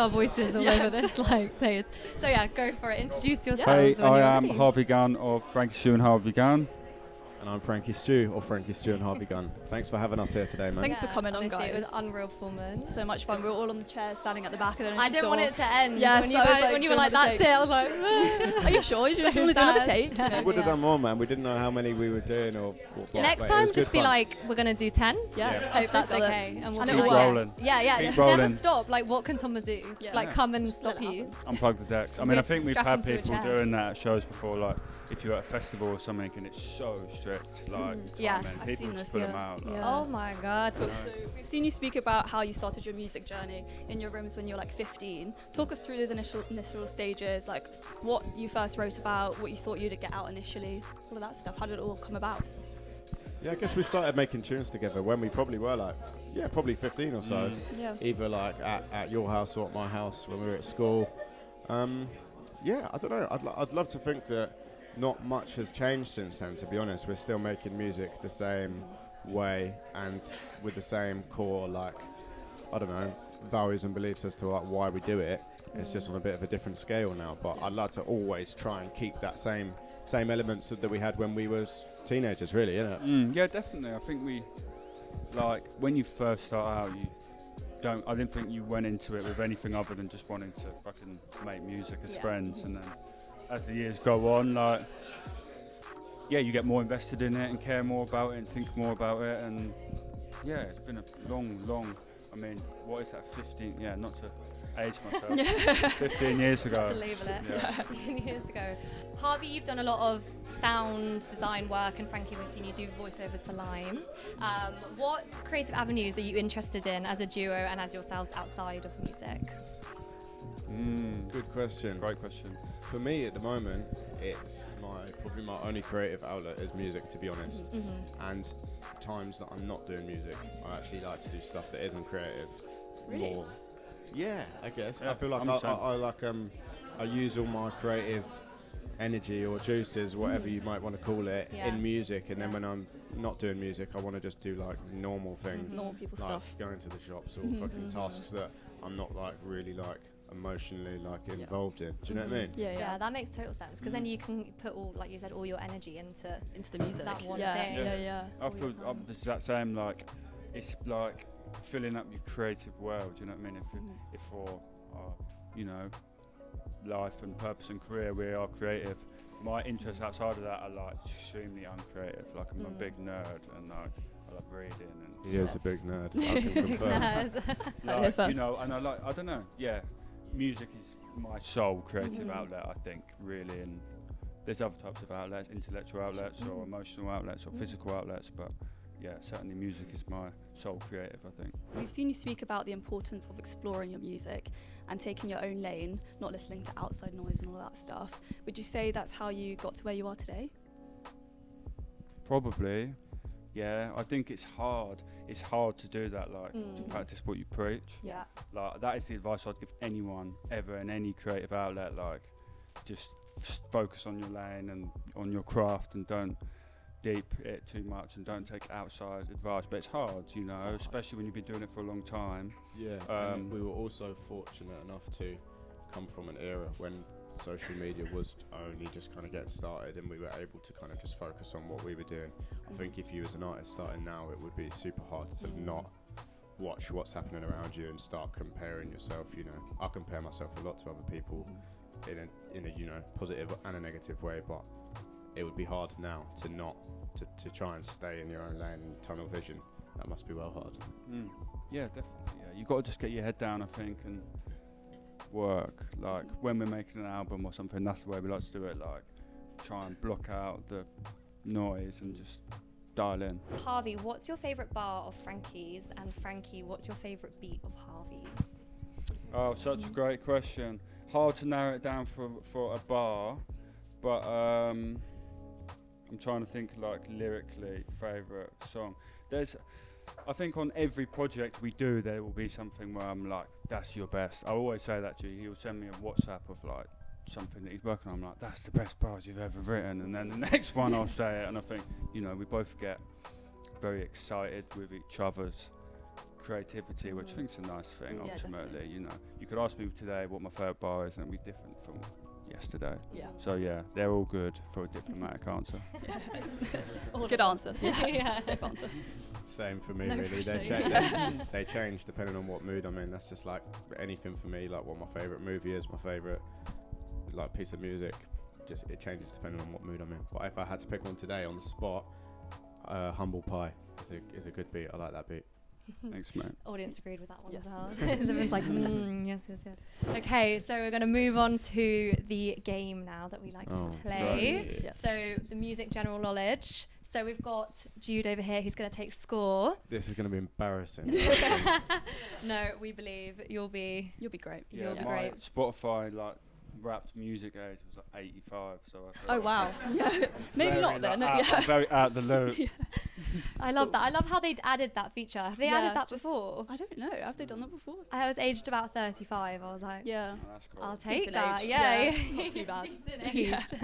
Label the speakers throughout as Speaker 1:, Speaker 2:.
Speaker 1: our voices all over this place. So yeah, go for it. Introduce yourselves
Speaker 2: Hey,
Speaker 1: when you're
Speaker 2: I am
Speaker 1: ready.
Speaker 2: Harvey Gunn of Frankie, Stu and Harvey Gunn.
Speaker 3: And I'm Frankie Stew, or Frankie Stew and Harvey Gunn. Thanks for having us here today, man.
Speaker 4: Thanks for coming on,
Speaker 1: honestly,
Speaker 4: guys.
Speaker 1: It was unreal performance.
Speaker 4: So much fun. We were all on the chairs standing at the back.
Speaker 1: I didn't want it to end.
Speaker 4: Yeah,
Speaker 1: when
Speaker 4: so
Speaker 1: you,
Speaker 4: I was
Speaker 1: guys,
Speaker 4: like,
Speaker 1: when you
Speaker 4: do
Speaker 1: were
Speaker 4: you
Speaker 1: like,
Speaker 4: want
Speaker 1: that's
Speaker 4: to
Speaker 1: it, I was like,
Speaker 4: Are you sure? You want to do another take?
Speaker 3: We would have done more, man. We didn't know how many we were doing or what.
Speaker 1: Next time, just be like, we're going to do 10.
Speaker 4: Yeah,
Speaker 1: Hope that's okay. And we'll
Speaker 4: And
Speaker 1: be
Speaker 4: it'll
Speaker 1: like,
Speaker 4: work.
Speaker 2: rolling.
Speaker 1: Yeah,
Speaker 2: Keep
Speaker 1: just
Speaker 2: rolling.
Speaker 1: never stop. Like, what can Thomas do?
Speaker 4: Yeah.
Speaker 1: Like, come and stop you.
Speaker 2: Unplug the decks. I mean, I think we've
Speaker 1: Strap
Speaker 2: had
Speaker 1: them to a
Speaker 2: people
Speaker 1: chair.
Speaker 2: doing that at shows before, like if you're at a festival or something and it's so strict, like
Speaker 1: Yeah.
Speaker 2: timing,
Speaker 4: I've
Speaker 2: people
Speaker 4: seen
Speaker 2: just
Speaker 4: this,
Speaker 2: put them
Speaker 4: yeah.
Speaker 2: out. Like,
Speaker 4: Yeah.
Speaker 1: Oh my God.
Speaker 2: Yeah.
Speaker 4: So we've seen you speak about how you started your music journey in your rooms when you were like 15. Talk us through those initial stages, like what you first wrote about, what you thought you'd get out initially, all of that stuff. How did it all come about?
Speaker 3: Yeah, I guess we started making tunes together when we probably were like, probably 15 or so.
Speaker 4: Yeah.
Speaker 3: Either like at your house or at my house when we were at school. I don't know. I'd love to think that not much has changed since then, to be honest. We're still making music the same way and with the same core, like, I don't know, values and beliefs as to like why we do it. It's just on a bit of a different scale now, but I'd like to always try and keep that same elements that we had when we was teenagers, really, innit?
Speaker 2: Yeah, definitely. I think we, like, when you first start out, I didn't think you went into it with anything other than just wanting to fucking make music as friends, and then as the years go on, like, you get more invested in it and care more about it and think more about it, and it's been a long, I mean, what is that, 15, not to age myself, 15 years ago.
Speaker 1: Not to label it.
Speaker 2: Yeah.
Speaker 1: 15 years ago. Harvey, you've done a lot of sound design work, and Frankie, we've seen you do voiceovers for Lime. What creative avenues are you interested in as a duo and as yourselves outside of music?
Speaker 3: Good question.
Speaker 2: Great question.
Speaker 3: For me at the moment, it's probably my only creative outlet is music, to be honest. And times that I'm not doing music, I actually like to do stuff that isn't creative.
Speaker 4: Really?
Speaker 3: More. Yeah, I guess.
Speaker 2: Yeah,
Speaker 3: I feel like I use all my creative energy or juices, whatever you might want to call it, in music, and then when I'm not doing music, I want to just do like normal things,
Speaker 4: Normal people
Speaker 3: like
Speaker 4: stuff.
Speaker 3: going to the shops or fucking tasks that I'm not like really like emotionally like involved in. Do you know what I mean?
Speaker 1: Yeah, that makes total sense, because then you can put all, like you said, all your energy into
Speaker 4: the music.
Speaker 1: that one
Speaker 4: Yeah.
Speaker 1: thing.
Speaker 4: Yeah.
Speaker 2: I feel the exact same. Like, it's like filling up your creative world. You know what I mean? If for life and purpose and career we are creative, my interests outside of that are like extremely uncreative. Like, I'm a big nerd, and like I love reading and.
Speaker 3: He is a big nerd. I can confirm.
Speaker 2: Like, and I don't know. Yeah, music is my sole creative outlet, I think, really, and there's other types of outlets, intellectual outlets or emotional outlets or physical outlets, but certainly music is my sole creative, I think.
Speaker 4: We've seen you speak about the importance of exploring your music and taking your own lane, not listening to outside noise and all that stuff. Would you say that's how you got to where you are today?
Speaker 2: Probably, yeah. I think it's hard. It's hard to do that, like, to practice what you preach.
Speaker 4: Yeah.
Speaker 2: Like, that is the advice I'd give anyone ever in any creative outlet. Like, just focus on your lane and on your craft, and don't deep it too much, and don't take outside advice. But it's hard, especially when you've been doing it for a long time.
Speaker 3: Yeah, and we were also fortunate enough to come from an era when social media was only just kind of getting started, and we were able to kind of just focus on what we were doing. I think if you as an artist starting now, it would be super hard to not watch what's happening around you and start comparing yourself. I compare myself a lot to other people in a positive and a negative way, but it would be hard now to try and stay in your own lane and tunnel vision. That must be well hard.
Speaker 2: Yeah, definitely. Yeah, you got to just get your head down, I think, and work. Like, when we're making an album or something, that's the way we like to do it. Like, try and block out the noise and just dial in.
Speaker 1: Harvey, what's your favourite bar of Frankie's? And Frankie, what's your favourite beat of Harvey's?
Speaker 2: Oh, such a great question. Hard to narrow it down for a bar, but I'm trying to think, like, lyrically, favourite song. I think on every project we do, there will be something where I'm like, that's your best. I always say that to you. He'll send me a WhatsApp of like something that he's working on. I'm like, that's the best bars you've ever written. And then the next one I'll say it, and I think, we both get very excited with each other's creativity, which I think is a nice thing.
Speaker 4: Yeah,
Speaker 2: ultimately,
Speaker 4: definitely.
Speaker 2: you know, you could ask me today what my favourite bar is, and it'd be different from yesterday.
Speaker 4: Yeah.
Speaker 2: So yeah, they're all good for a diplomatic answer.
Speaker 4: Good answer.
Speaker 1: Yeah.
Speaker 4: Safe answer.
Speaker 3: Same for me,
Speaker 4: No
Speaker 3: really.
Speaker 4: pressure.
Speaker 3: They change depending on what mood I'm in. That's just like anything for me. Like what my favourite movie is, my favourite like piece of music. Just it changes depending on what mood I'm in. But if I had to pick one today on the spot, Humble Pie is a good beat. I like that beat.
Speaker 2: Thanks, mate.
Speaker 1: Audience agreed with that one
Speaker 4: Yes.
Speaker 1: as well. Everyone's like, yes. Okay, so we're going to move on to the game now that we like to play.
Speaker 3: Right.
Speaker 4: Yes.
Speaker 1: So the music general knowledge. So we've got Jude over here who's going to take score.
Speaker 3: This is going to be embarrassing.
Speaker 1: No, we believe you'll be
Speaker 4: great.
Speaker 1: You'll be
Speaker 2: my
Speaker 1: great.
Speaker 2: Spotify like wrapped music age was like 85, so I feel
Speaker 4: Oh
Speaker 2: like
Speaker 4: wow. Yeah. Maybe
Speaker 2: very,
Speaker 4: not then.
Speaker 2: like, I'm very out the loop.
Speaker 1: I love that. I love how they'd added that feature. Have they
Speaker 4: Yeah,
Speaker 1: added that
Speaker 4: just-
Speaker 1: before?
Speaker 4: I don't know. Have they done that before?
Speaker 1: I was aged about 35. I was like,
Speaker 4: Yeah.
Speaker 2: Oh, that's cool.
Speaker 1: I'll take
Speaker 4: Decent
Speaker 1: that.
Speaker 4: age.
Speaker 1: Yeah.
Speaker 4: Yeah, not too bad.
Speaker 1: Decent
Speaker 4: Yeah.
Speaker 1: age.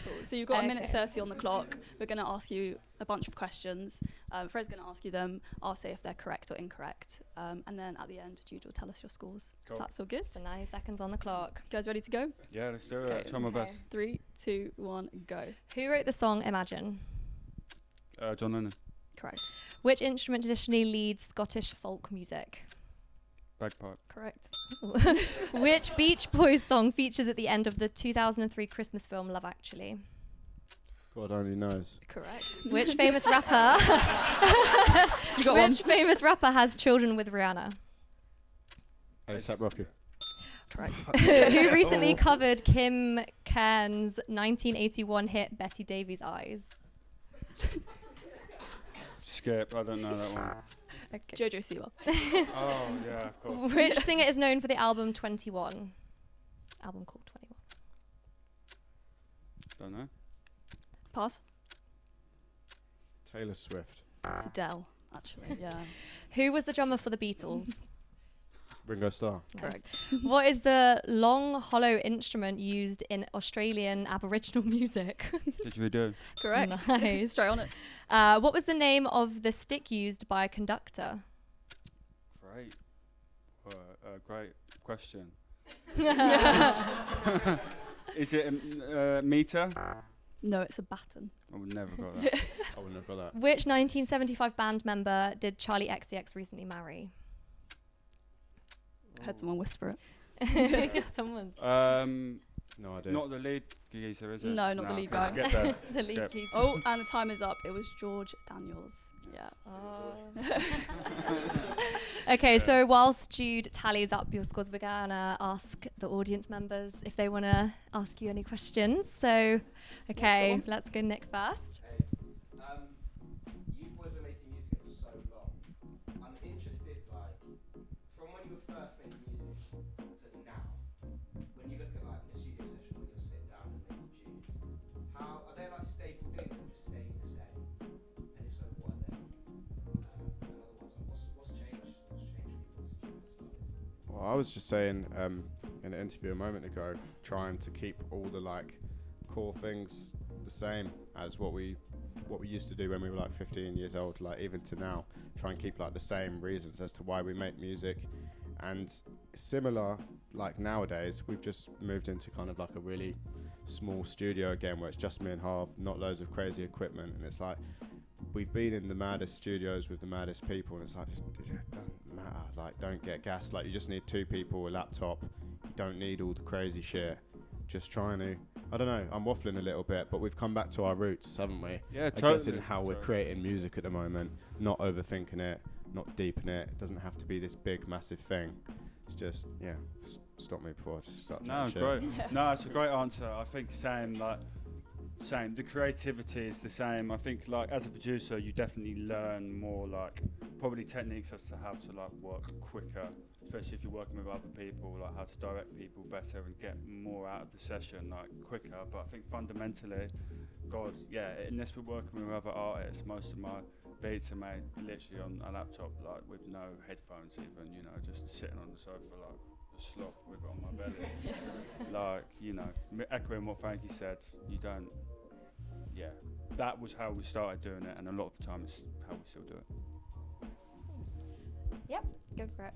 Speaker 4: Cool. So you've got a minute
Speaker 1: Okay.
Speaker 4: 30 on the clock. We're going to ask you a bunch of questions. Fred's going to ask you them. I'll say if they're correct or incorrect. And then at the end, Jude will tell us your scores.
Speaker 2: Cool.
Speaker 4: So that's all good.
Speaker 1: So 9 seconds on the clock.
Speaker 4: You guys ready to go?
Speaker 2: Yeah, let's do
Speaker 4: Okay.
Speaker 2: it. Try my
Speaker 1: Okay.
Speaker 2: best.
Speaker 4: 3, 2, 1, go.
Speaker 1: Who wrote the song Imagine?
Speaker 2: John Lennon,
Speaker 4: Correct.
Speaker 1: Which instrument traditionally leads Scottish folk music?
Speaker 2: bagpipe.
Speaker 4: Correct.
Speaker 1: Which Beach Boys song features at the end of the 2003 Christmas film Love Actually?
Speaker 3: God only knows.
Speaker 4: Correct.
Speaker 1: Which famous rapper?
Speaker 4: You got one.
Speaker 1: Which famous rapper has children with Rihanna?
Speaker 3: ASAP Rocky.
Speaker 4: Correct.
Speaker 1: Who recently covered Kim Cairns' 1981 hit Betty Davies' Eyes?
Speaker 2: Skip. I don't know that one.
Speaker 1: Okay.
Speaker 4: Jojo Siwa.
Speaker 2: Oh yeah, of course.
Speaker 1: Which singer is known for the album 21? Album called 21.
Speaker 2: Don't know.
Speaker 4: Pass.
Speaker 3: Taylor Swift.
Speaker 4: It's Adele, actually. Yeah.
Speaker 1: Who was the drummer for the Beatles?
Speaker 3: Ringo Starr.
Speaker 1: Nice.
Speaker 4: Correct.
Speaker 1: What is the long, hollow instrument used in Australian Aboriginal music?
Speaker 2: Didgeridoo.
Speaker 4: Correct.
Speaker 1: Nice.
Speaker 4: Straight on it.
Speaker 1: What was the name of the stick used by a conductor?
Speaker 2: Great. Great question. Is it a meter?
Speaker 4: No, it's a baton.
Speaker 2: I would never got that.
Speaker 3: I wouldn't have got that.
Speaker 1: Which 1975 band member did Charlie XCX recently marry?
Speaker 4: Heard someone whisper it.
Speaker 1: Someone's
Speaker 3: No idea.
Speaker 2: Not the lead geezer, is it?
Speaker 4: No, not the lead guy.
Speaker 2: Skip that.
Speaker 1: the lead
Speaker 2: Skip.
Speaker 1: piece.
Speaker 4: Oh, and the time is up. It was George Daniels. Yeah.
Speaker 1: Okay, so whilst Jude tallies up your scores, we're gonna ask the audience members if they want to ask you any questions. So, okay, let's go Nick first.
Speaker 5: You boys been making music for so long. I'm interested, like, from when you were first making music to now, when you look at like the studio session when you're sitting down and making tunes, how are they like stable things that just staying the same? And if so, what are they? And otherwise, like, what's changed? What's changed for you since you first started?
Speaker 3: Well, I was just saying in an interview a moment ago, trying to keep all the like core things the same as what we used to do when we were like 15 years old, like even to now, try and keep like the same reasons as to why we make music. And similar, like nowadays, we've just moved into kind of like a really small studio again, where it's just me and Harv, not loads of crazy equipment, and it's like we've been in the maddest studios with the maddest people, and it's like it doesn't matter. Like, don't get gassed. Like, you just need 2 people, a laptop. You don't need all the crazy shit. Just trying to, I don't know, I'm waffling a little bit, but we've come back to our roots, haven't we?
Speaker 2: Yeah,
Speaker 3: I guess
Speaker 2: totally.
Speaker 3: in how we're creating music at the moment, not overthinking it, not deeping it. It doesn't have to be this big, massive thing. It's just, yeah, stop me before I just start
Speaker 2: No,
Speaker 3: talking shit.
Speaker 2: great. No, it's a great answer. I think same. The creativity is the same. I think like as a producer, you definitely learn more like probably techniques as to how to like work quicker, especially if you're working with other people, like how to direct people better and get more out of the session like quicker. But I think fundamentally, God, yeah, unless we're working with other artists, most of my beats are made literally on a laptop, like with no headphones even, you know, just sitting on the sofa like a slob with it on my belly. Like, you know, echoing what Frankie said, you don't, yeah, that was how we started doing it, and a lot of the time it's how we still do it.
Speaker 1: Yep, go for it.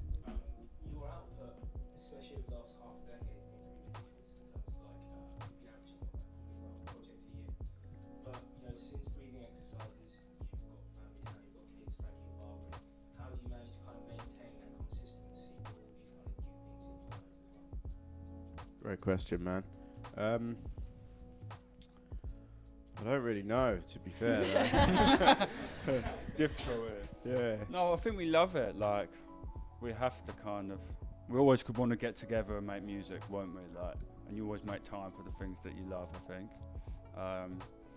Speaker 5: Your output, especially over the last half a decade, has been pretty ridiculous in terms of like the average of about a project a year. But since breathing exercises, you've got families now, you've got kids, Frankie and Barbara. How do you manage to kind of maintain that consistency with all these kind of new things in your lives as well?
Speaker 3: Great question, man. I don't really know, to be fair.
Speaker 2: Difficult.
Speaker 3: Yeah.
Speaker 2: No, I think we love it. Like, we have to we always could want to get together and make music, won't we? Like, and you always make time for the things that you love, I think.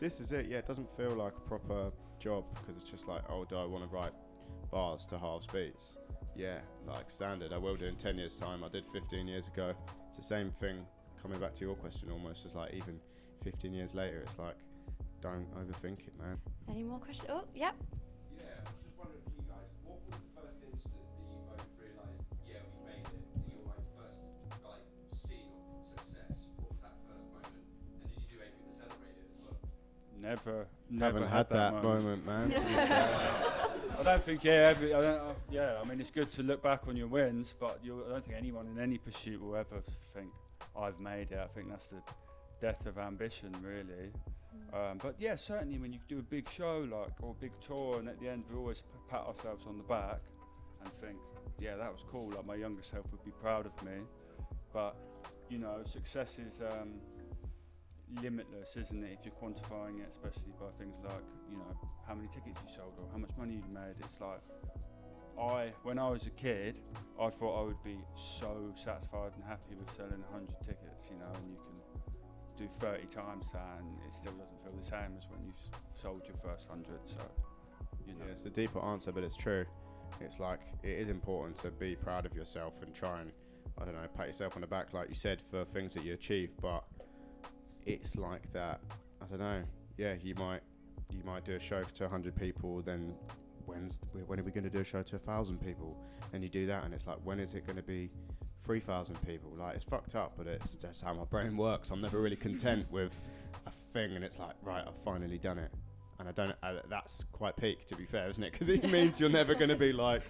Speaker 3: This is it, yeah. It doesn't feel like a proper job because it's just like, oh, do I want to write bars to Harv's beats? Yeah, like standard. I will do in 10 years' time. I did 15 years ago. It's the same thing, coming back to your question almost, it's like even 15 years later, it's like, don't overthink it, man.
Speaker 1: Any more questions? Oh, yep.
Speaker 6: Yeah, I was just wondering for you guys, what was the first instant that you both realised, yeah, we made it, your like first like scene of success? What was that first moment? And did you do anything to celebrate it as well?
Speaker 2: Never
Speaker 3: Haven't had that moment, man.
Speaker 2: I don't think, I mean, it's good to look back on your wins, but I don't think anyone in any pursuit will ever think, I've made it. I think that's the death of ambition, really. But yeah, certainly when you do a big show or a big tour, and at the end we always pat ourselves on the back and think, yeah, that was cool. Like my younger self would be proud of me. But you know, success is limitless, isn't it? If you're quantifying it, especially by things like, you know, how many tickets you sold or how much money you made. It's like, when I was a kid, I thought I would be so satisfied and happy with selling 100 tickets, you know, and you can do 30 times that and it still doesn't feel the same as when you sold your first 100. So, you know.
Speaker 3: Yeah, it's a deeper answer, but it's true. It's like, it is important to be proud of yourself and try and, I don't know, pat yourself on the back, like you said, for things that you achieve. But it's like that, I don't know. Yeah, you might do a show to 100 people, then when are we going to do a show to 1,000 people? And you do that, and it's like, when is it going to be 3,000 people? Like, it's fucked up, but it's just how my brain works. I'm never really content with a thing, and it's like, right, I've finally done it. And that's quite peak, to be fair, isn't it? Because it means you're never going to be like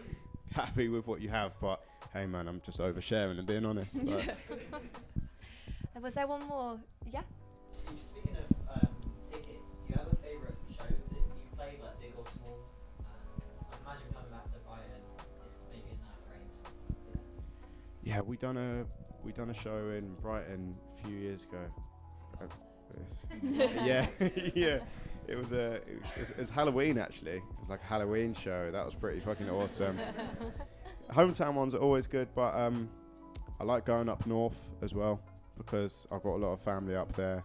Speaker 3: happy with what you have. But hey, man, I'm just oversharing and being honest.
Speaker 1: Yeah. Was there one more? Yeah.
Speaker 7: Speaking of tickets, do you have a favourite show that you played, like big or small? I imagine coming back to Brighton is maybe in that range.
Speaker 3: Yeah, we done a show in Brighton a few years ago. Yeah, yeah. It was Halloween, actually. It was like a Halloween show. That was pretty fucking awesome. Hometown ones are always good, but I like going up north as well because I've got a lot of family up there,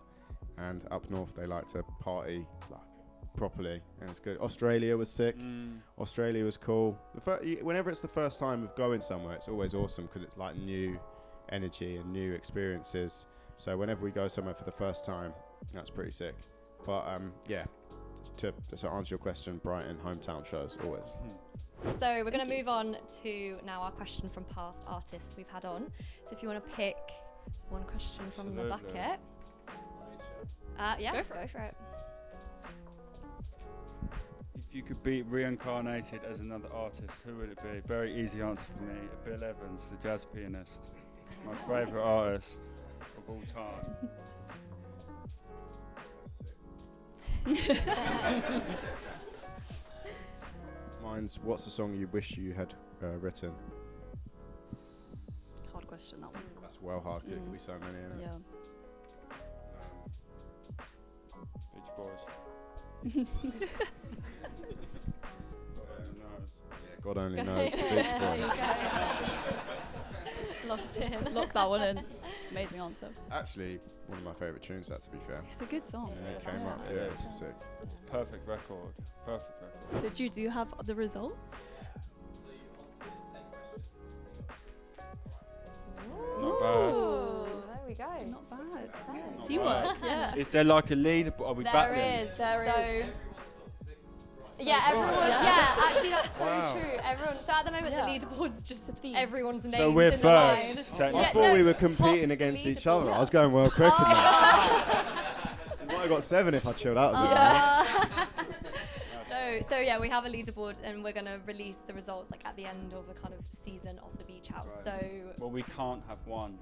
Speaker 3: and up north they like to party like properly, and it's good. Australia was sick. Australia was cool. Whenever it's the first time of going somewhere, it's always awesome because it's like new energy and new experiences. So whenever we go somewhere for the first time, that's pretty sick. But yeah, to answer your question, Brighton hometown shows always.
Speaker 1: So we're going to move on to now our question from past artists we've had on. So if you want to pick one question from the bucket. Yeah, go for it.
Speaker 2: If you could be reincarnated as another artist, who would it be? Very easy answer for me. Bill Evans, the jazz pianist. My favourite artist of all time.
Speaker 3: Mine's, what's the song you wish you had written?
Speaker 4: Hard question, that one.
Speaker 3: That's well hard. There could be so many in it.
Speaker 1: Yeah.
Speaker 2: Beach Boys.
Speaker 3: God only knows. The Beach Boys.
Speaker 1: Locked in.
Speaker 4: Lock that one in. Amazing answer.
Speaker 3: Actually, one of my favourite tunes, that, to be fair.
Speaker 4: It's a good song.
Speaker 3: And it came up. Yeah, it's sick.
Speaker 2: Perfect record.
Speaker 4: So Jude, do you have the results?
Speaker 6: So you answered 10 questions.
Speaker 2: Not bad.
Speaker 1: Ooh, there we go.
Speaker 4: Not bad.
Speaker 2: Not
Speaker 4: Teamwork. Yeah.
Speaker 2: Is there like a lead? Are we back
Speaker 1: There
Speaker 2: then?
Speaker 1: is.
Speaker 4: There
Speaker 1: so
Speaker 4: is.
Speaker 1: yeah, everyone. Yeah, actually, that's so
Speaker 2: Wow.
Speaker 1: true. Everyone. So at the moment,
Speaker 4: Yeah.
Speaker 1: the leaderboard's just everyone's name.
Speaker 2: So we're
Speaker 1: in the line.
Speaker 2: first.
Speaker 3: I
Speaker 2: technically.
Speaker 3: thought we were
Speaker 1: top
Speaker 3: competing against each other.
Speaker 1: leaderboard.
Speaker 3: I was going well quick in that.
Speaker 1: Oh.
Speaker 3: I might have got 7 if I chilled out a bit more.
Speaker 1: So So yeah, we have a leaderboard, and we're gonna release the results like at the end of a kind of season of the Beach House.
Speaker 2: Right.
Speaker 1: So
Speaker 2: Well, we can't have one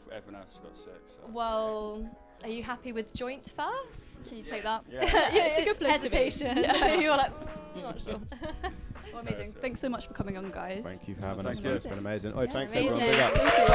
Speaker 2: if everyone else has got 6. So.
Speaker 1: well, are you happy with joint first?
Speaker 4: Can you take that?
Speaker 2: Yeah.
Speaker 4: It's a good place to be.
Speaker 1: Hesitation.
Speaker 4: Yeah.
Speaker 1: You're like, not sure.
Speaker 4: Well, amazing. Thanks so much for coming on, guys.
Speaker 3: Thank you for having
Speaker 2: Thank
Speaker 3: us.
Speaker 2: you.
Speaker 3: It's been amazing. Oh,
Speaker 1: Yeah,
Speaker 3: thanks
Speaker 1: amazing.
Speaker 3: everyone. Big up.
Speaker 4: Thank you.